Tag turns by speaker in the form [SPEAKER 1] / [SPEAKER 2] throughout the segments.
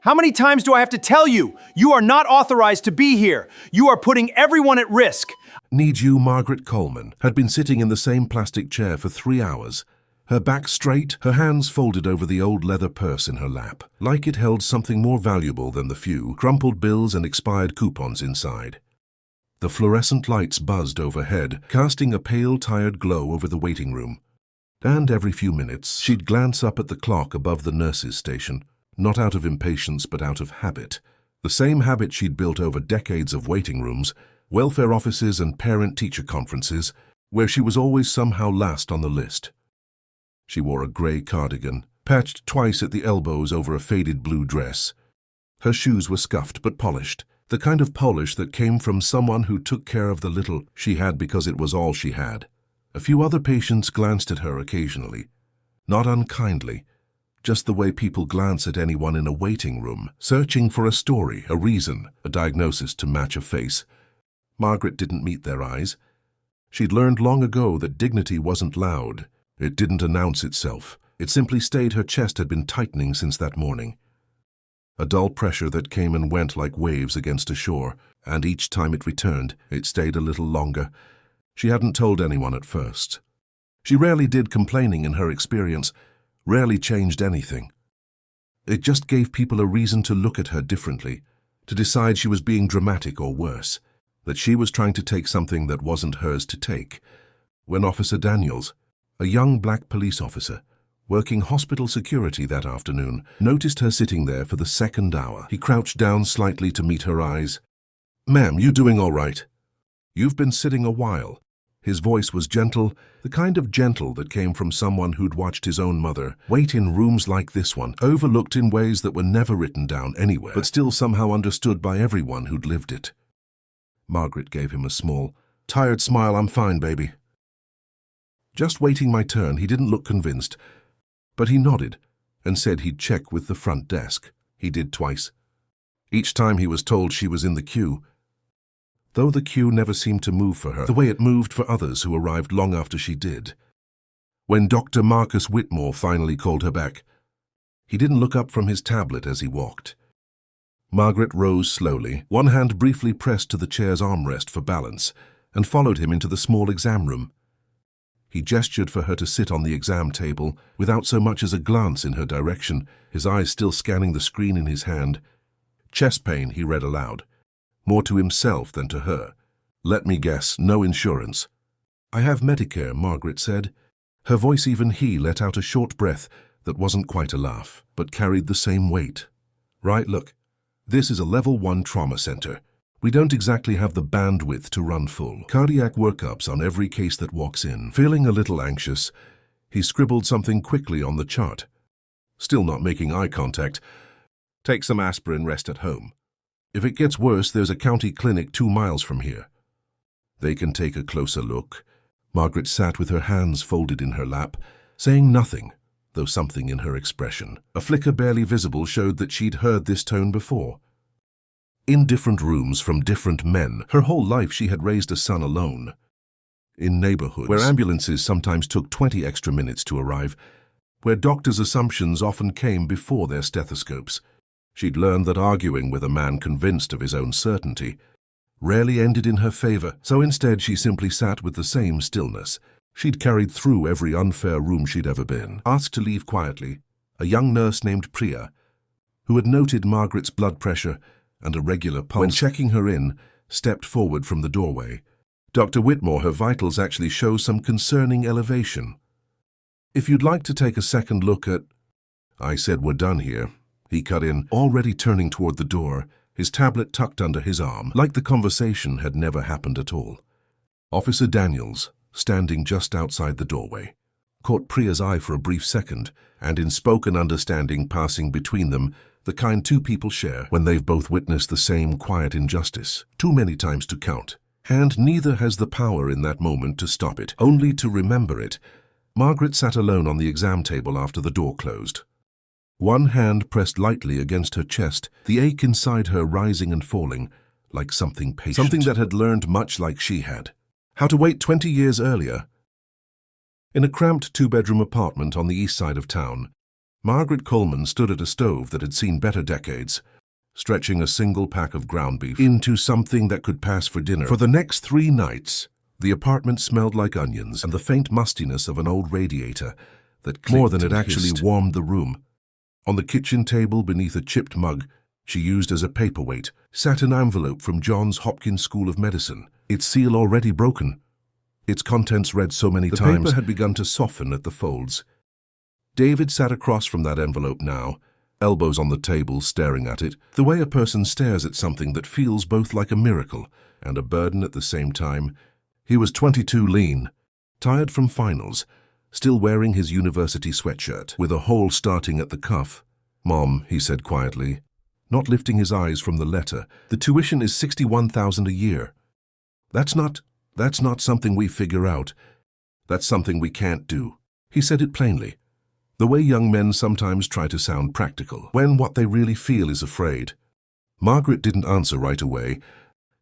[SPEAKER 1] How many times do I have to tell you? You are not authorized to be here. You are putting everyone at risk.
[SPEAKER 2] Need you, Margaret Coleman, had been sitting in the same plastic chair for 3 hours. Her back straight, her hands folded over the old leather purse in her lap, like it held something more valuable than the few crumpled bills and expired coupons inside. The fluorescent lights buzzed overhead, casting a pale, tired glow over the waiting room. And every few minutes, she'd glance up at the clock above the nurses' station, not out of impatience but out of habit. The same habit she'd built over decades of waiting rooms, welfare offices and parent-teacher conferences, where she was always somehow last on the list. She wore a grey cardigan, patched twice at the elbows over a faded blue dress. Her shoes were scuffed but polished, the kind of polish that came from someone who took care of the little she had because it was all she had. A few other patients glanced at her occasionally, not unkindly, just the way people glance at anyone in a waiting room, searching for a story, a reason, a diagnosis to match a face. Margaret didn't meet their eyes. She'd learned long ago that dignity wasn't loud. It didn't announce itself. It simply stayed. Her chest had been tightening since that morning. A dull pressure that came and went like waves against a shore, and each time it returned, it stayed a little longer. She hadn't told anyone at first. She rarely did. Complaining, in her experience, rarely changed anything. It just gave people a reason to look at her differently, to decide she was being dramatic or worse, that she was trying to take something that wasn't hers to take. When Officer Daniels, a young black police officer, working hospital security that afternoon, noticed her sitting there for the second hour, he crouched down slightly to meet her eyes. "Ma'am, you doing all right? You've been sitting a while." His voice was gentle, the kind of gentle that came from someone who'd watched his own mother wait in rooms like this one, overlooked in ways that were never written down anywhere, but still somehow understood by everyone who'd lived it. Margaret gave him a small, tired smile. "I'm fine, baby." "Just waiting my turn." He didn't look convinced, but he nodded and said he'd check with the front desk. He did twice. Each time he was told she was in the queue, though the queue never seemed to move for her the way it moved for others who arrived long after she did. When Dr. Marcus Whitmore finally called her back, he didn't look up from his tablet as he walked. Margaret rose slowly, one hand briefly pressed to the chair's armrest for balance, and followed him into the small exam room. He gestured for her to sit on the exam table, without so much as a glance in her direction, his eyes still scanning the screen in his hand. "Chest pain," he read aloud, more to himself than to her. "Let me guess, no insurance." "I have Medicare," Margaret said. Her voice, even he let out a short breath that wasn't quite a laugh, but carried the same weight. "Right, look, this is a level 1 trauma center. We don't exactly have the bandwidth to run full cardiac workups on every case that walks in." Feeling a little anxious, he scribbled something quickly on the chart. Still not making eye contact. "Take some aspirin, rest at home. If it gets worse, there's a county clinic 2 miles from here. They can take a closer look." Margaret sat with her hands folded in her lap, saying nothing, though something in her expression, a flicker barely visible, showed that she'd heard this tone before. In different rooms from different men, her whole life she had raised a son alone. In neighborhoods where ambulances sometimes took 20 extra minutes to arrive, where doctors' assumptions often came before their stethoscopes, she'd learned that arguing with a man convinced of his own certainty rarely ended in her favor, so instead she simply sat with the same stillness she'd carried through every unfair room she'd ever been. Asked to leave quietly, a young nurse named Priya, who had noted Margaret's blood pressure and a regular pulse when checking her in, stepped forward from the doorway. "Dr. Whitmore, her vitals actually show some concerning elevation. If you'd like to take a second look at—" "I said we're done here," he cut in, already turning toward the door, his tablet tucked under his arm, like the conversation had never happened at all. Officer Daniels, standing just outside the doorway, caught Priya's eye for a brief second, and in spoken understanding passing between them, the kind two people share when they've both witnessed the same quiet injustice, too many times to count, and neither has the power in that moment to stop it, only to remember it. Margaret sat alone on the exam table after the door closed. One hand pressed lightly against her chest, the ache inside her rising and falling, like something patient. Something that had learned much like she had. How to wait 20 years earlier. In a cramped 2-bedroom apartment on the east side of town, Margaret Coleman stood at a stove that had seen better decades, stretching a single pack of ground beef into something that could pass for dinner. For the next 3 nights, the apartment smelled like onions and the faint mustiness of an old radiator that clicked more than it actually warmed the room. On the kitchen table, beneath a chipped mug she used as a paperweight, sat an envelope from Johns Hopkins School of Medicine, its seal already broken. Its contents read so many times. The paper had begun to soften at the folds. David sat across from that envelope now, elbows on the table, staring at it, the way a person stares at something that feels both like a miracle and a burden at the same time. He was 22, lean, tired from finals, still wearing his university sweatshirt, with a hole starting at the cuff. "Mom," he said quietly, not lifting his eyes from the letter, "the tuition is $61,000 a year. That's not something we figure out. That's something we can't do." He said it plainly, the way young men sometimes try to sound practical, when what they really feel is afraid. Margaret didn't answer right away.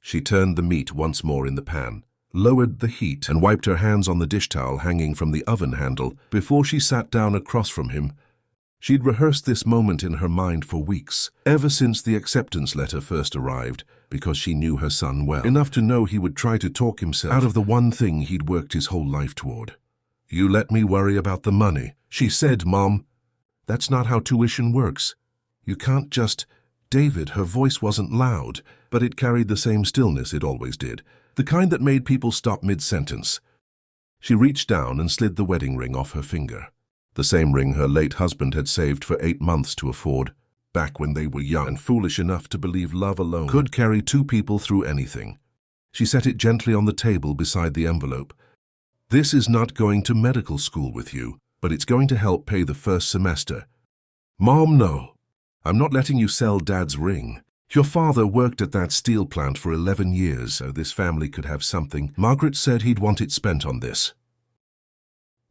[SPEAKER 2] She turned the meat once more in the pan, lowered the heat, and wiped her hands on the dish towel hanging from the oven handle before she sat down across from him. She'd rehearsed this moment in her mind for weeks, ever since the acceptance letter first arrived, because she knew her son well, enough to know he would try to talk himself out of the one thing he'd worked his whole life toward. "You let me worry about the money," she said, "Mom. That's not how tuition works. You can't just—" David, her voice wasn't loud, but it carried the same stillness it always did, the kind that made people stop mid-sentence. She reached down and slid the wedding ring off her finger. The same ring her late husband had saved for 8 months to afford, back when they were young and foolish enough to believe love alone could carry 2 people through anything. She set it gently on the table beside the envelope. "This is not going to medical school with you, but it's going to help pay the first semester." "Mom, no. I'm not letting you sell Dad's ring. Your father worked at that steel plant for 11 years, so this family could have something. Margaret said he'd want it spent on this.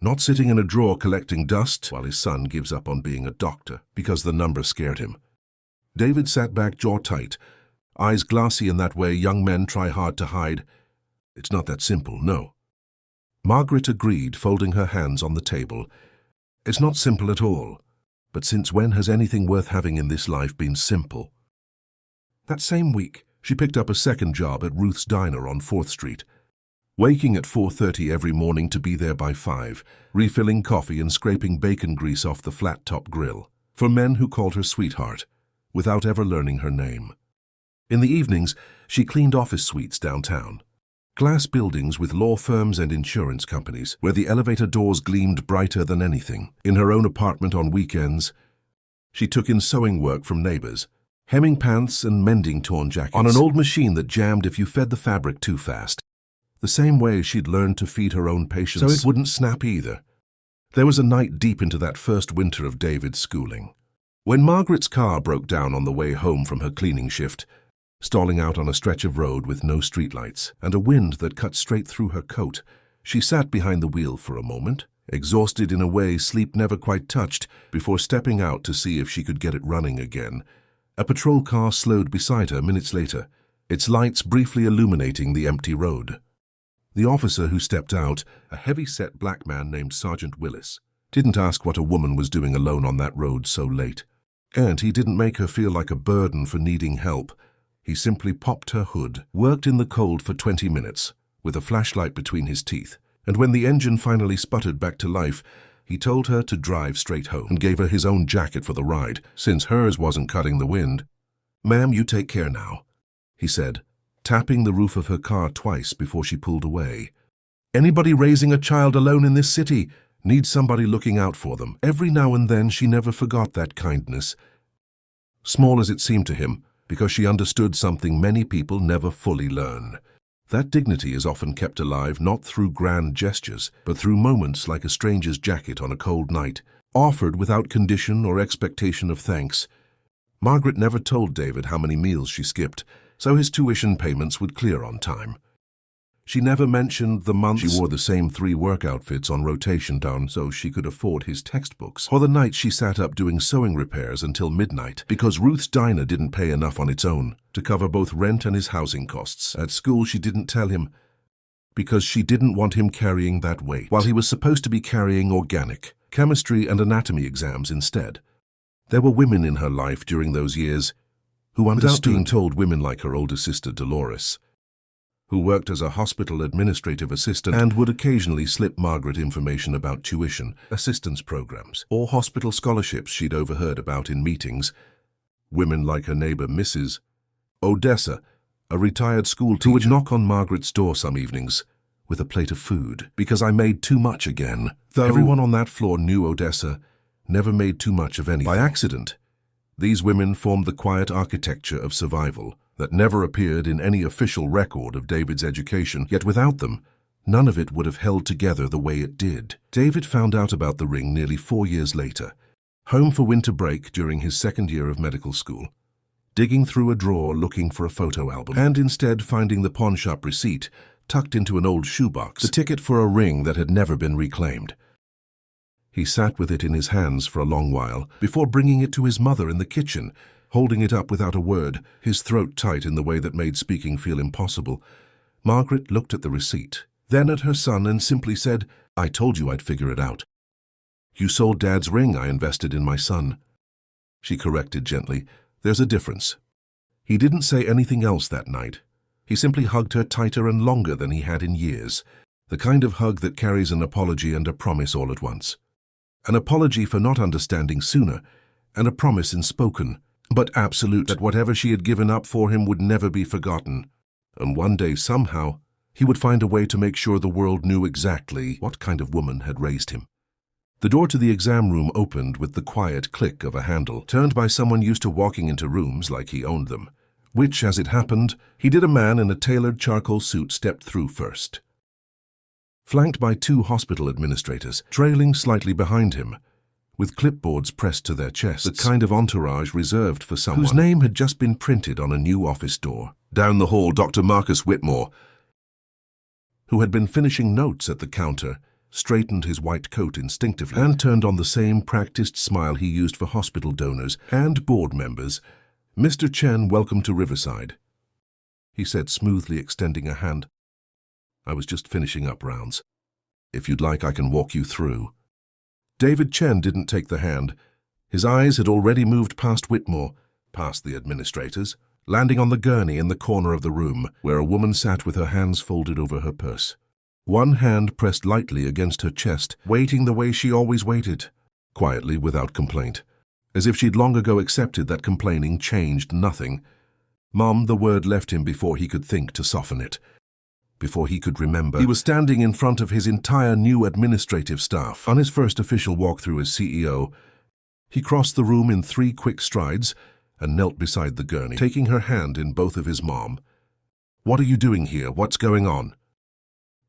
[SPEAKER 2] Not sitting in a drawer collecting dust while his son gives up on being a doctor because the number scared him." David sat back, jaw tight, eyes glassy in that way young men try hard to hide. "It's not that simple, no." Margaret agreed, folding her hands on the table. "It's not simple at all. But since when has anything worth having in this life been simple?" That same week, she picked up a second job at Ruth's Diner on 4th Street. Waking at 4:30 every morning to be there by 5, refilling coffee and scraping bacon grease off the flat-top grill, for men who called her sweetheart, without ever learning her name. In the evenings, she cleaned office suites downtown. Glass buildings with law firms and insurance companies, where the elevator doors gleamed brighter than anything. In her own apartment on weekends, she took in sewing work from neighbors, hemming pants and mending torn jackets, on an old machine that jammed if you fed the fabric too fast. The same way she'd learned to feed her own patience, so it wouldn't snap either. There was a night deep into that first winter of David's schooling, when Margaret's car broke down on the way home from her cleaning shift, stalling out on a stretch of road with no streetlights and a wind that cut straight through her coat. She sat behind the wheel for a moment, exhausted in a way sleep never quite touched, before stepping out to see if she could get it running again. A patrol car slowed beside her minutes later, its lights briefly illuminating the empty road. The officer who stepped out, a heavy-set black man named Sergeant Willis, didn't ask what a woman was doing alone on that road so late. And he didn't make her feel like a burden for needing help. He simply popped her hood, worked in the cold for 20 minutes, with a flashlight between his teeth, and when the engine finally sputtered back to life, he told her to drive straight home and gave her his own jacket for the ride, since hers wasn't cutting the wind. "Ma'am, you take care now," he said, tapping the roof of her car twice before she pulled away. "Anybody raising a child alone in this city needs somebody looking out for them." Every now and then she never forgot that kindness, small as it seemed to him, because she understood something many people never fully learn. That dignity is often kept alive not through grand gestures, but through moments like a stranger's jacket on a cold night, offered without condition or expectation of thanks. Margaret never told David how many meals she skipped, so his tuition payments would clear on time. She never mentioned the months she wore the same 3 work outfits on rotation down so she could afford his textbooks, or the nights she sat up doing sewing repairs until midnight because Ruth's Diner didn't pay enough on its own to cover both rent and his housing costs. At school she didn't tell him because she didn't want him carrying that weight, while he was supposed to be carrying organic, chemistry and anatomy exams instead. There were women in her life during those years who understood, without being told, women like her older sister Dolores, who worked as a hospital administrative assistant and would occasionally slip Margaret information about tuition, assistance programs, or hospital scholarships she'd overheard about in meetings. Women like her neighbor Mrs. Odessa, a retired school teacher, who would knock on Margaret's door some evenings with a plate of food, because I made too much again. Though everyone on that floor knew Odessa never made too much of anything. By accident, these women formed the quiet architecture of survival that never appeared in any official record of David's education, yet without them, none of it would have held together the way it did. David found out about the ring nearly 4 years later, home for winter break during his second year of medical school, digging through a drawer looking for a photo album, and instead finding the pawn shop receipt tucked into an old shoebox, the ticket for a ring that had never been reclaimed. He sat with it in his hands for a long while before bringing it to his mother in the kitchen, holding it up without a word, his throat tight in the way that made speaking feel impossible. Margaret looked at the receipt, then at her son, and simply said, "I told you I'd figure it out. You sold Dad's ring I invested in my son." She corrected gently, "There's a difference." He didn't say anything else that night. He simply hugged her tighter and longer than he had in years, the kind of hug that carries an apology and a promise all at once. An apology for not understanding sooner, and a promise in spoken, but absolute, that whatever she had given up for him would never be forgotten. And one day, somehow, he would find a way to make sure the world knew exactly what kind of woman had raised him. The door to the exam room opened with the quiet click of a handle, turned by someone used to walking into rooms like he owned them, which, as it happened, he did. A man in a tailored charcoal suit stepped through first, flanked by 2 hospital administrators, trailing slightly behind him, with clipboards pressed to their chests, the kind of entourage reserved for someone whose name had just been printed on a new office door. Down the hall, Dr. Marcus Whitmore, who had been finishing notes at the counter, straightened his white coat instinctively and turned on the same practiced smile he used for hospital donors and board members. "Mr. Chen, welcome to Riverside," he said smoothly, extending a hand. "I was just finishing up rounds. If you'd like, I can walk you through." David Chen didn't take the hand. His eyes had already moved past Whitmore, past the administrators, landing on the gurney in the corner of the room, where a woman sat with her hands folded over her purse. One hand pressed lightly against her chest, waiting the way she always waited, quietly, without complaint, as if she'd long ago accepted that complaining changed nothing. "Mom," the word left him before he could think to soften it. Before he could remember, he was standing in front of his entire new administrative staff. On his first official walk-through as CEO, he crossed the room in 3 quick strides and knelt beside the gurney, taking her hand in both of his. "Mom, what are you doing here? What's going on?"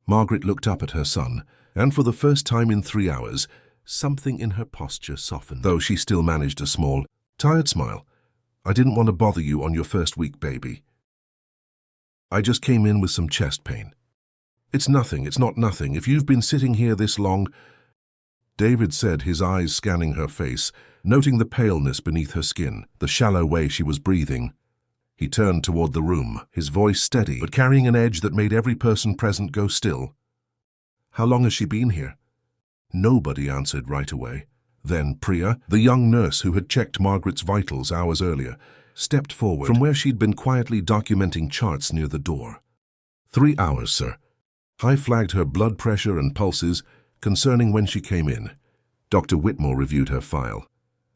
[SPEAKER 2] Margaret looked up at her son, and for the first time in 3 hours, something in her posture softened, though she still managed a small, tired smile. "I didn't want to bother you on your first week, baby. I just came in with some chest pain." "It's nothing, it's not nothing. If you've been sitting here this long," David said, his eyes scanning her face, noting the paleness beneath her skin, the shallow way she was breathing. He turned toward the room, his voice steady, but carrying an edge that made every person present go still. "How long has she been here?" Nobody answered right away. Then Priya, the young nurse who had checked Margaret's vitals hours earlier, stepped forward from where she'd been quietly documenting charts near the door. 3 hours, sir." High flagged her blood pressure and pulses, concerning when she came in. Dr. Whitmore reviewed her file,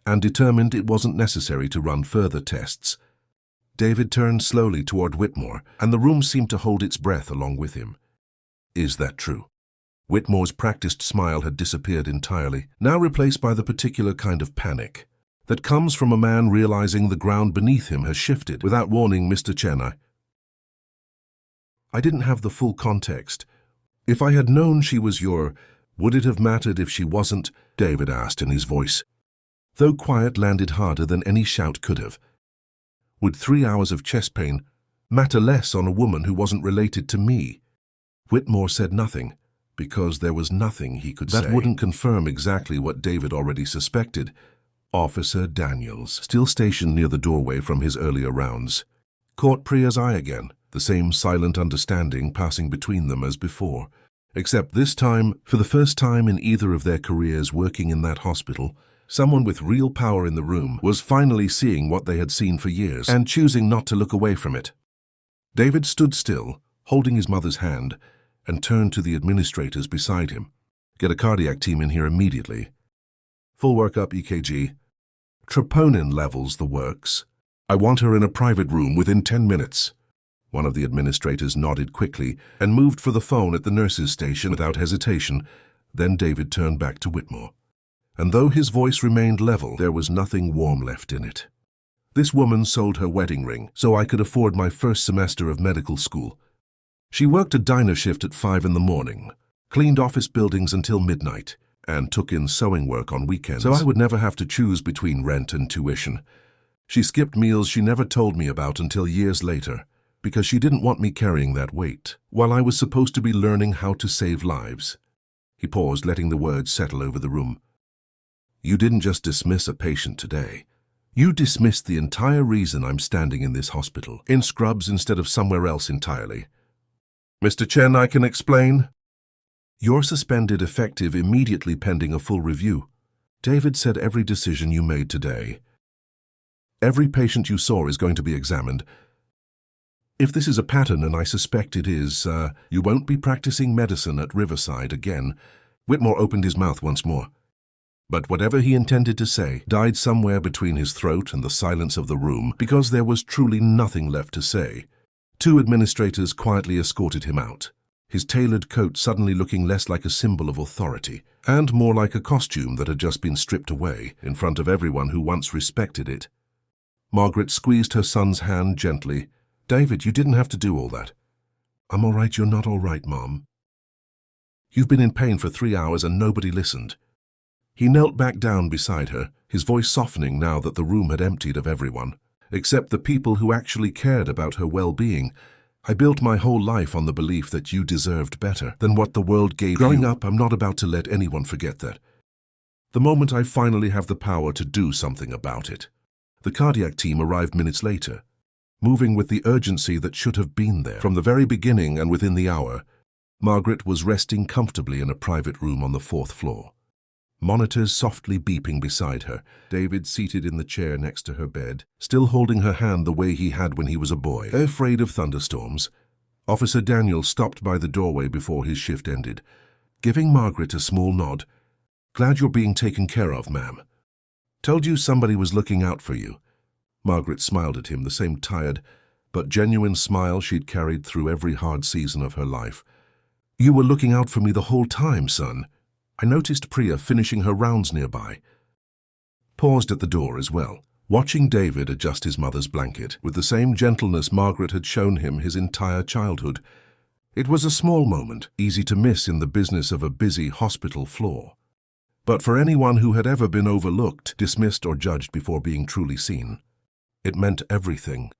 [SPEAKER 2] and determined it wasn't necessary to run further tests. David turned slowly toward Whitmore, and the room seemed to hold its breath along with him. "Is that true?" Whitmore's practiced smile had disappeared entirely, now replaced by the particular kind of panic that comes from a man realizing the ground beneath him has shifted. "Without warning, Mr. Chen, I didn't have the full context. If I had known she was would it have mattered if she wasn't?" David asked in his voice, though quiet, landed harder than any shout could have. "Would 3 hours of chest pain matter less on a woman who wasn't related to me?" Whitmore said nothing, because there was nothing he could say that wouldn't confirm exactly what David already suspected. Officer Daniels, still stationed near the doorway from his earlier rounds, caught Priya's eye again, the same silent understanding passing between them as before. Except this time, for the first time in either of their careers working in that hospital, someone with real power in the room was finally seeing what they had seen for years and choosing not to look away from it. David stood still, holding his mother's hand, and turned to the administrators beside him. "Get a cardiac team in here immediately. Full workup EKG. Troponin levels the works. I want her in a private room within 10 minutes. One of the administrators nodded quickly and moved for the phone at the nurse's station without hesitation. Then David turned back to Whitmore. And though his voice remained level, there was nothing warm left in it. "This woman sold her wedding ring so I could afford my first semester of medical school. She worked a diner shift at 5 in the morning, cleaned office buildings until midnight, and took in sewing work on weekends, so I would never have to choose between rent and tuition. She skipped meals she never told me about until years later, because she didn't want me carrying that weight, while I was supposed to be learning how to save lives." He paused, letting the words settle over the room. "You didn't just dismiss a patient today. You dismissed the entire reason I'm standing in this hospital, in scrubs instead of somewhere else entirely. Mr. Chen, I can explain. You're suspended effective immediately pending a full review. David said every decision you made today. Every patient you saw is going to be examined. If this is a pattern, and I suspect it is, you won't be practicing medicine at Riverside again." Whitmore opened his mouth once more. But whatever he intended to say died somewhere between his throat and the silence of the room, because there was truly nothing left to say. 2 administrators quietly escorted him out, his tailored coat suddenly looking less like a symbol of authority and more like a costume that had just been stripped away in front of everyone who once respected it. Margaret squeezed her son's hand gently. "David, you didn't have to do all that." "I'm all right, you're not all right, Mom. You've been in pain for 3 hours and nobody listened." He knelt back down beside her, his voice softening now that the room had emptied of everyone, except the people who actually cared about her well-being. "I built my whole life on the belief that you deserved better than what the world gave you. Growing up, I'm not about to let anyone forget that. The moment I finally have the power to do something about it." The cardiac team arrived minutes later, moving with the urgency that should have been there from the very beginning, and within the hour, Margaret was resting comfortably in a private room on the 4th floor. Monitors softly beeping beside her, David seated in the chair next to her bed, still holding her hand the way he had when he was a boy. Afraid of thunderstorms, Officer Daniel stopped by the doorway before his shift ended, giving Margaret a small nod. "Glad you're being taken care of, ma'am. Told you somebody was looking out for you." Margaret smiled at him, the same tired but genuine smile she'd carried through every hard season of her life. "You were looking out for me the whole time, son. I noticed Priya finishing her rounds nearby." Paused at the door as well, watching David adjust his mother's blanket with the same gentleness Margaret had shown him his entire childhood. It was a small moment, easy to miss in the business of a busy hospital floor. But for anyone who had ever been overlooked, dismissed, or judged before being truly seen, it meant everything.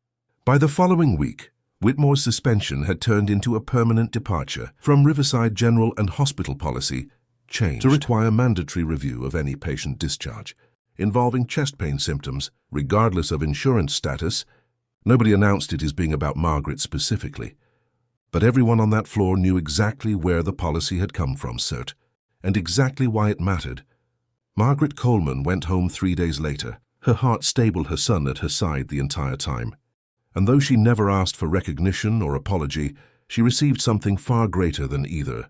[SPEAKER 2] By the following week, Whitmore's suspension had turned into a permanent departure from Riverside General and Hospital policy, changed to require mandatory review of any patient discharge involving chest pain symptoms, regardless of insurance status. Nobody announced it as being about Margaret specifically, but everyone on that floor knew exactly where the policy had come from, cert, and exactly why it mattered. Margaret Coleman went home 3 days later, her heart stable, her son at her side the entire time. And though she never asked for recognition or apology, she received something far greater than either.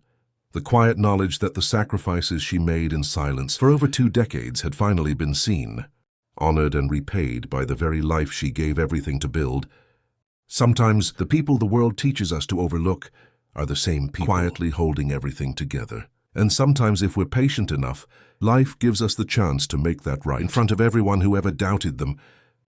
[SPEAKER 2] The quiet knowledge that the sacrifices she made in silence for over 2 decades had finally been seen, honored, and repaid by the very life she gave everything to build. Sometimes the people the world teaches us to overlook are the same people quietly holding everything together. And sometimes, if we're patient enough, life gives us the chance to make that right in front of everyone who ever doubted them,